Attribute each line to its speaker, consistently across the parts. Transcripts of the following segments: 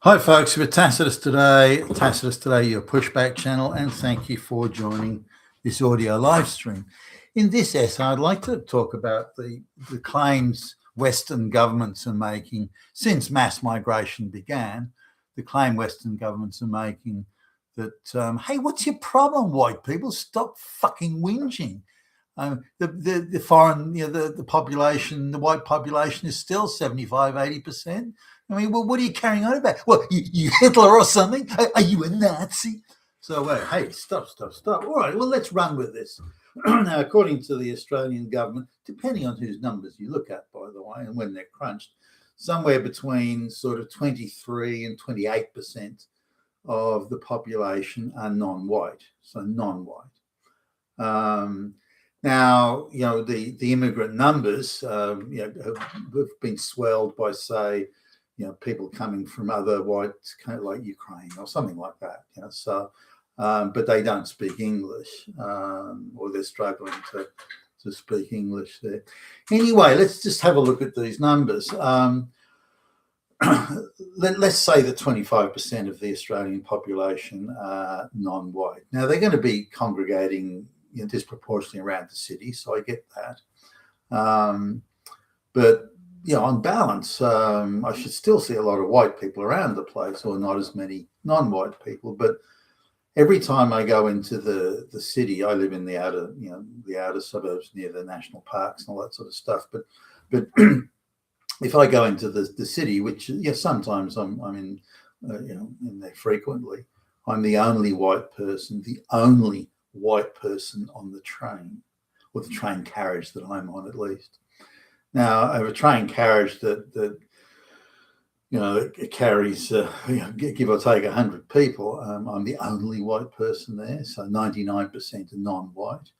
Speaker 1: Hi, folks. We're Tacitus today. Tacitus today, your pushback channel, and thank you for joining this audio live stream. In this essay, I'd like to talk about the claims Western governments are making since mass migration began. The claim Western governments are making that, hey, what's your problem, white people? Stop fucking whinging. The foreign, the population, the white population is still 75, 80%. I mean, well, what are you carrying on about? What, you Hitler or something? Are you a Nazi? So, hey, stop. All right, well, let's run with this. Now, according to the Australian government, depending on whose numbers you look at, by the way, and when they're crunched, somewhere between sort of 23 and 28% of the population are non-white, so non-white. Now, the immigrant numbers, have been swelled by, say, people coming from other white, kind of like Ukraine or something like that. But they don't speak English, or they're struggling to speak English there. Anyway, let's just have a look at these numbers. Let's say that 25% of the Australian population are non-white. Now, they're going to be congregating disproportionately around the city, so I get that. But on balance, I should still see a lot of white people around the place, or not as many non-white people. But every time I go into the city, I live in the outer suburbs near the national parks and all that sort of stuff. But if I go into the city, which sometimes I'm in, in there frequently, I'm the only white person, on the train, or the train carriage that I'm on, at least. Now, I have a train carriage that it carries, give or take 100 people. I'm the only white person there, so 99% are non-white.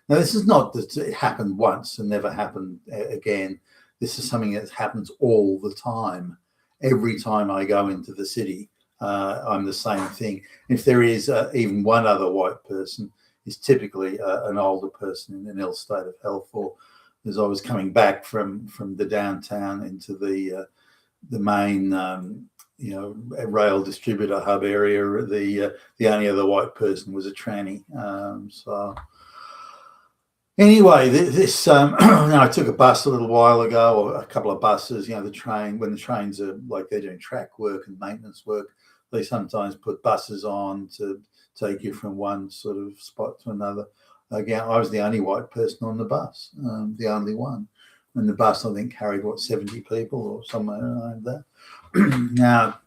Speaker 1: Now, this is not that it happened once and never happened again. This is something that happens all the time. Every time I go into the city, I'm the same thing. If there is even one other white person, it's typically an older person in an ill state of health, or as I was coming back from the downtown into the main rail distributor hub area, the only other white person was a tranny. So anyway, this I took a bus a little while ago, or a couple of buses. The train, when the trains are like they're doing track work and maintenance work, they sometimes put buses on to take you from one sort of spot to another. Again, I was the only white person on the bus, the only one. And the bus, I think, carried 70 people or somewhere like that. Now,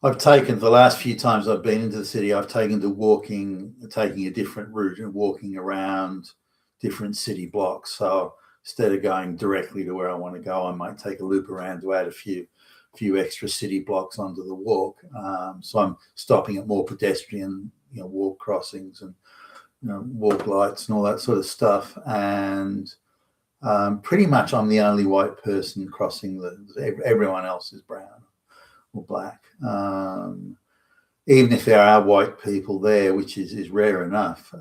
Speaker 1: I've taken, the last few times I've been into the city, I've taken taking a different route and walking around different city blocks. So instead of going directly to where I want to go, I might take a loop around to add a few extra city blocks onto the walk. So I'm stopping at more pedestrian, walk crossings and walk lights and all that sort of stuff. And pretty much I'm the only white person crossing everyone else is brown or black. Even if there are white people there, which is rare enough,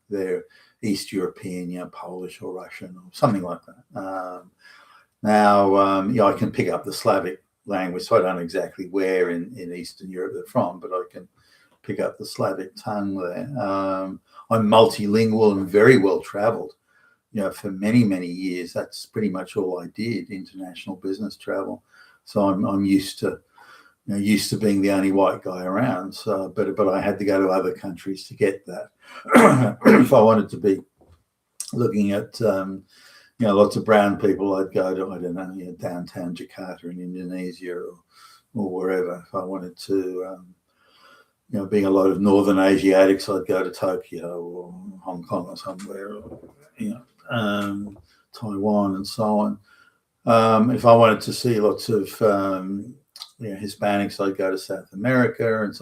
Speaker 1: they're East European, Polish or Russian or something like that. Now, I can pick up the Slavic language, so I don't know exactly where in Eastern Europe they're from, but I can pick up the Slavic tongue there. I'm multilingual and very well traveled. For many, many years, that's pretty much all I did, international business travel. So I'm used to being the only white guy around. So, but I had to go to other countries to get that. If I wanted to be looking at lots of brown people, I'd go to, I don't know, downtown Jakarta in Indonesia or wherever. If I wanted to, being a lot of Northern Asiatics, I'd go to Tokyo or Hong Kong or somewhere, or, Taiwan and so on. If I wanted to see lots of Hispanics, I'd go to South America, and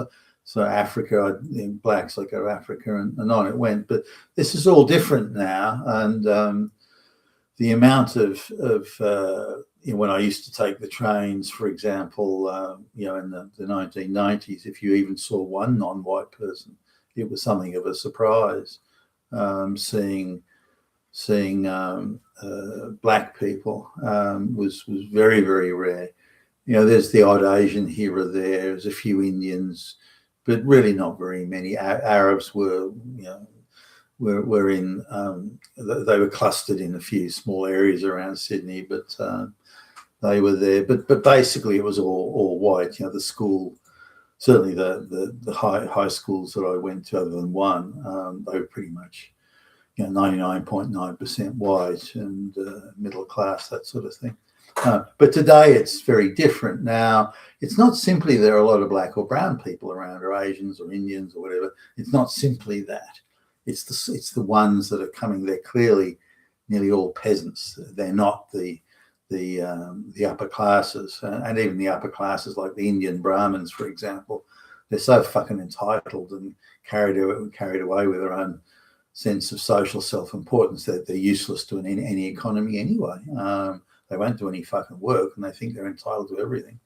Speaker 1: so Africa, blacks, I'd go to Africa, and on it went. But this is all different now, and the amount of when I used to take the trains, for example, in the 1990s, if you even saw one non-white person, it was something of a surprise. Seeing black people was very, very rare. there's the odd Asian here or there. There's a few Indians, but really not very many. Arabs were, were in, they were clustered in a few small areas around Sydney, but they were there. But basically, it was all white. The school, certainly the high schools that I went to, other than one, they were pretty much 99.9% white and middle class, that sort of thing. But today it's very different. Now, it's not simply there are a lot of black or brown people around, or Asians or Indians or whatever. It's not simply that. It's the ones that are coming. They're clearly nearly all peasants. They're not the upper classes, and even the upper classes, like the Indian Brahmins, for example. They're so fucking entitled and carried away with their own sense of social self-importance that they're useless to any economy anyway. They won't do any fucking work, and they think they're entitled to everything.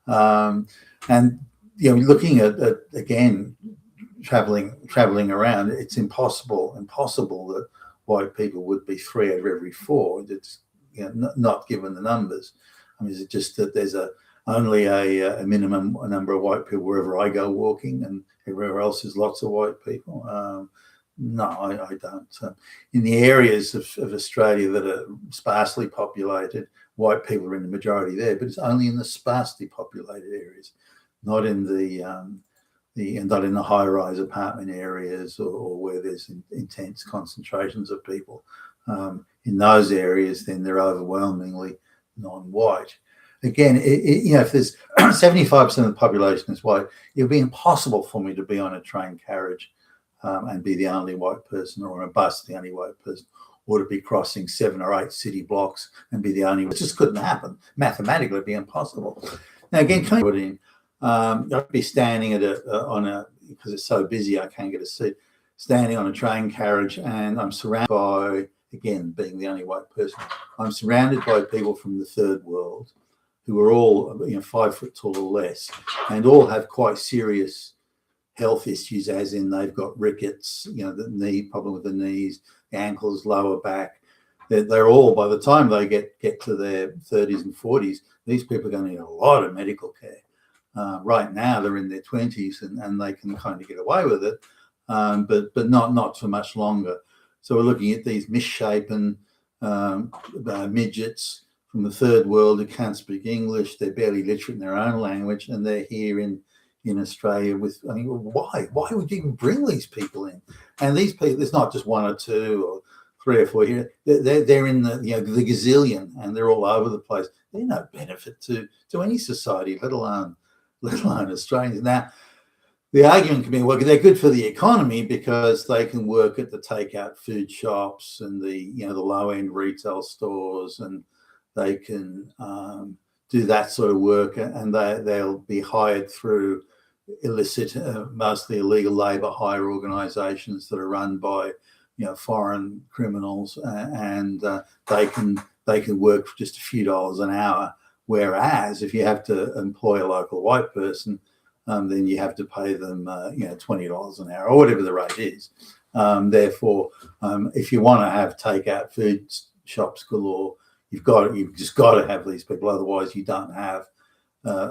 Speaker 1: And looking at again, traveling around, it's impossible that white people would be 3 out of every 4. It's not given the numbers. I mean, is it just that there's only a minimum number of white people wherever I go walking, and everywhere else is lots of white people? No, I don't. In the areas of Australia that are sparsely populated, white people are in the majority there, but it's only in the sparsely populated areas, not in not in the high-rise apartment areas or where there's intense concentrations of people. In those areas, then they're overwhelmingly non-white. Again, if there's 75% of the population is white, it would be impossible for me to be on a train carriage and be the only white person, or on a bus the only white person, or to be crossing 7 or 8 city blocks and be the only. It just couldn't happen. Mathematically, it'd be impossible. Now, again, can I put in? I'd be standing because it's so busy, I can't get a seat. Standing on a train carriage, and I'm surrounded by, again, being the only white person, I'm surrounded by people from the third world who are all 5 foot tall or less, and all have quite serious health issues, as in they've got rickets, the knee problem with the knees, the ankles, lower back. They're all, by the time they get to their 30s and 40s, these people are going to need a lot of medical care. Right now, they're in their 20s and they can kind of get away with it, but not for much longer. So we're looking at these misshapen midgets from the third world who can't speak English. They're barely literate in their own language, and they're here in Australia why would you even bring these people in? And these people, it's not just 1 or 2 or 3 or 4 here. They're in the gazillion, and they're all over the place. They're no benefit to any society, let alone Australians. Now, the argument can be, well, they're good for the economy because they can work at the takeout food shops and the low end retail stores, and they can do that sort of work, and they'll be hired through illicit, mostly illegal labour hire organisations that are run by foreign criminals, and they can work for just a few dollars an hour. Whereas if you have to employ a local white person, then you have to pay them $20 an hour or whatever the rate is. Therefore, if you want to have takeout food shops galore, you've just got to have these people. Otherwise, you don't have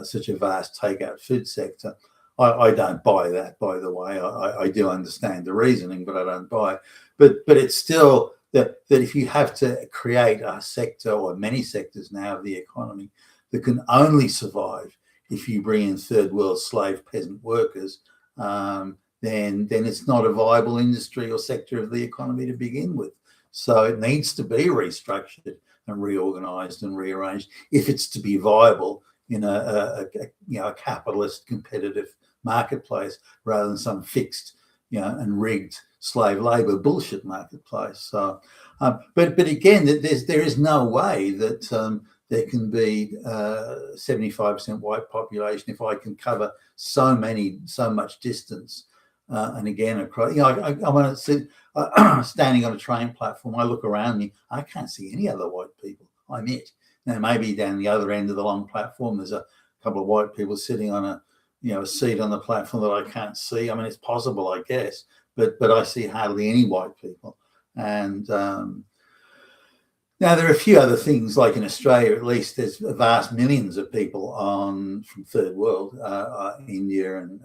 Speaker 1: such a vast takeout food sector. I don't buy that, by the way. I do understand the reasoning, but I don't buy it. But it's still that if you have to create a sector, or many sectors now of the economy, that can only survive if you bring in third world slave peasant workers, then it's not a viable industry or sector of the economy to begin with. So it needs to be restructured and reorganized and rearranged if it's to be viable in a capitalist competitive marketplace, rather than some fixed and rigged slave labor bullshit marketplace. So but again, there is no way that there can be 75% white population if I can cover so much distance. And again, across, I want to see, standing on a train platform, I look around me, I can't see any other white people. I'm it. Now, maybe down the other end of the long platform, there's a couple of white people sitting on a seat on the platform that I can't see. I mean, it's possible, I guess, but I see hardly any white people. And Now, there are a few other things, like in Australia, at least, there's vast millions of people on from third world, India and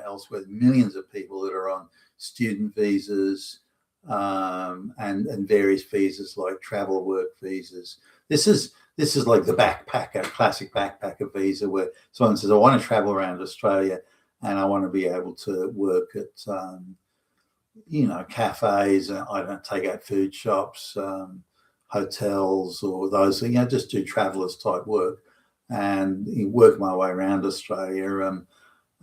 Speaker 1: elsewhere, millions of people that are on student visas and various visas like travel work visas. This is like the backpacker, classic backpacker visa, where someone says, I want to travel around Australia and I want to be able to work at cafes. I don't take out food shops, hotels, or those, just do travelers type work and work my way around Australia,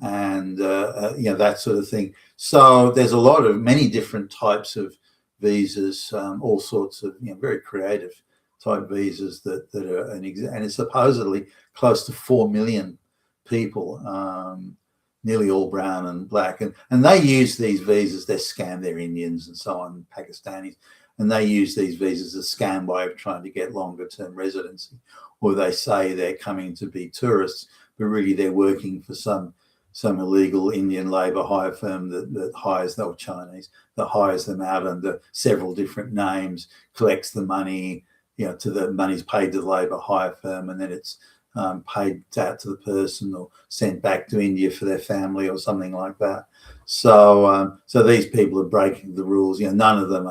Speaker 1: and that sort of thing. So there's many different types of visas, all sorts of very creative type visas that are and it's supposedly close to 4 million people. Nearly all brown and black, and they use these visas. They scam their Indians and so on, Pakistanis, and they use these visas as a scam way of trying to get longer term residency, or they say they're coming to be tourists, but really they're working for some illegal Indian labour hire firm that hires them, or Chinese, that hires them out under several different names, collects the money, to the money's paid to the labour hire firm, and then it's paid out to the person or sent back to India for their family or something like that. So these people are breaking the rules. None of them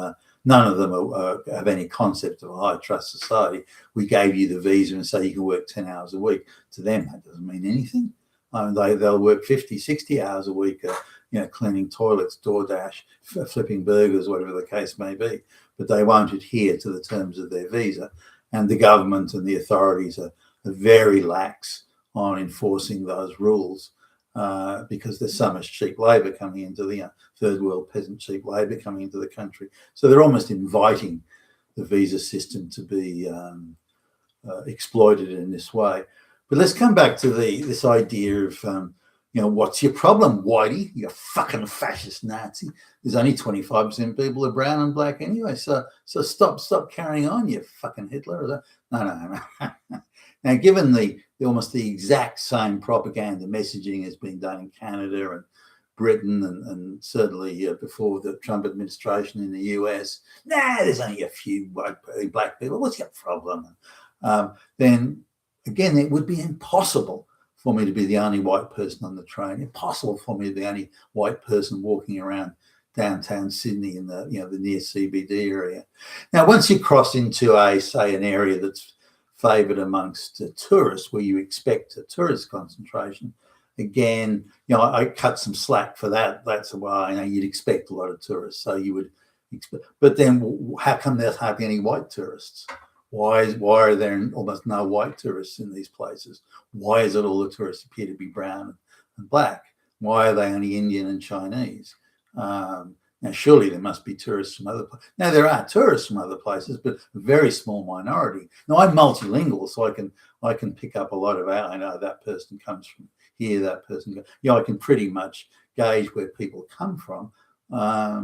Speaker 1: have any concept of a high trust society. We gave you the visa and say you can work 10 hours a week. To them, that doesn't mean anything. They'll work 50, 60 hours a week, cleaning toilets, DoorDash, flipping burgers, whatever the case may be. But they won't adhere to the terms of their visa. And the government and the authorities are very lax on enforcing those rules because there's so much cheap labour coming into the third world, peasant cheap labour coming into the country. So they're almost inviting the visa system to be exploited in this way. But let's come back to this idea of what's your problem, Whitey? You fucking fascist Nazi. There's only 25% people are brown and black anyway. So stop carrying on, you fucking Hitler. No. Now, given the almost the exact same propaganda messaging has been done in Canada and Britain and certainly before the Trump administration in the US, there's only a few black people. What's your problem? Then again, it would be impossible for me to be the only white person on the train. Impossible for me to be the only white person walking around downtown Sydney in the the near CBD area. Now, once you cross into an area that's favoured amongst tourists, where you expect a tourist concentration, again, I cut some slack for that. That's why you'd expect a lot of tourists. So you would expect, but then how come there's hardly any white tourists? Why are there almost no white tourists in these places? Why is it all the tourists appear to be brown and black? Why are they only Indian and Chinese? Now, surely there must be tourists from other places. Now, there are tourists from other places, but a very small minority. Now, I'm multilingual, so I can pick up a lot of I know that person comes from here, that person. I can pretty much gauge where people come from, by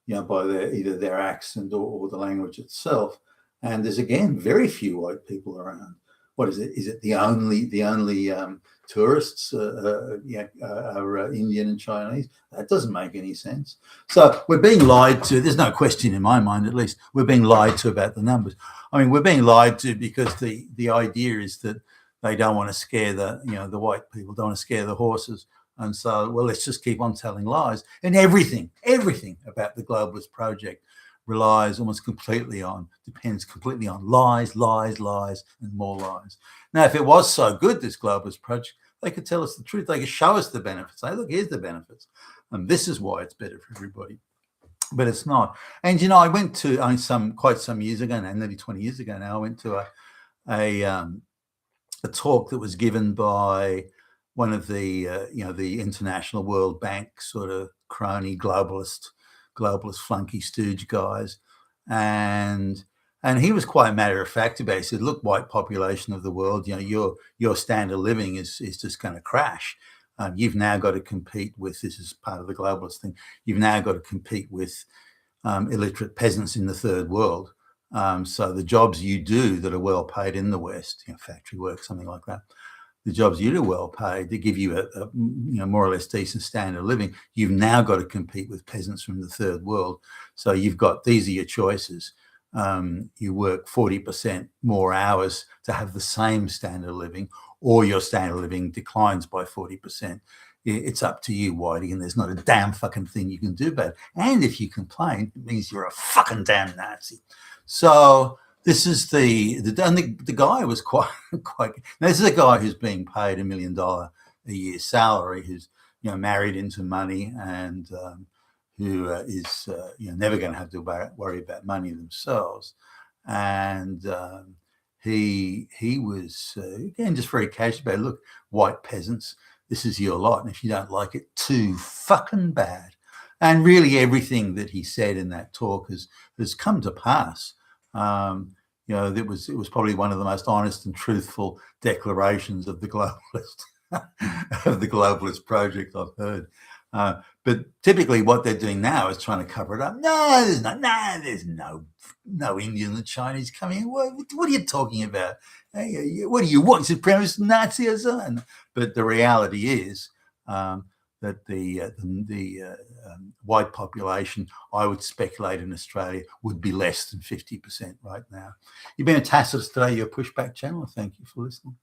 Speaker 1: either their accent or the language itself. And there's again very few white people around. What is it? Is it the only tourists are Indian and Chinese? That doesn't make any sense. So we're being lied to. There's no question in my mind, at least. We're being lied to about the numbers. I mean, we're being lied to because the idea is that they don't want to scare the white people, don't want to scare the horses. And so, well, let's just keep on telling lies. And everything about the globalist project depends completely on lies, and more lies. Now, if it was so good, this globalist project, they could tell us the truth. They could show us the benefits. Say, look, here's the benefits. And this is why it's better for everybody. But it's not. And, I went to quite some years ago now, nearly 20 years ago now, I went to a talk that was given by one of the International World Bank sort of crony globalist flunky stooge guys, and he was quite matter of fact about it. He said, look, white population of the world, your standard of living is just going to crash. You've now got to compete with, this is part of the globalist thing, you've now got to compete with illiterate peasants in the third world. So the jobs you do that are well paid in the West, factory work, something like that, the jobs you do well paid, they give you a more or less decent standard of living. You've now got to compete with peasants from the third world. So these are your choices. you work 40% more hours to have the same standard of living, or your standard of living declines by 40%. It's up to you, Whitey, and there's not a damn fucking thing you can do about it. And if you complain, it means you're a fucking damn Nazi. So this is the guy was quite. This is a guy who's being paid $1 million a year salary, who's married into money, and who is never going to have to worry about money themselves. And he was again just very casual about, look, white peasants, this is your lot, and if you don't like it, too fucking bad. And really, everything that he said in that talk has come to pass. It was probably one of the most honest and truthful declarations of the globalist project I've heard. But typically, what they're doing now is trying to cover it up. No, there's no Indian and Chinese coming. What are you talking about? What are you, white supremacist Nazi or something? But the reality is that the white population, I would speculate in Australia, would be less than 50% right now. You've been a Tacitus today, your Pushback channel. Thank you for listening.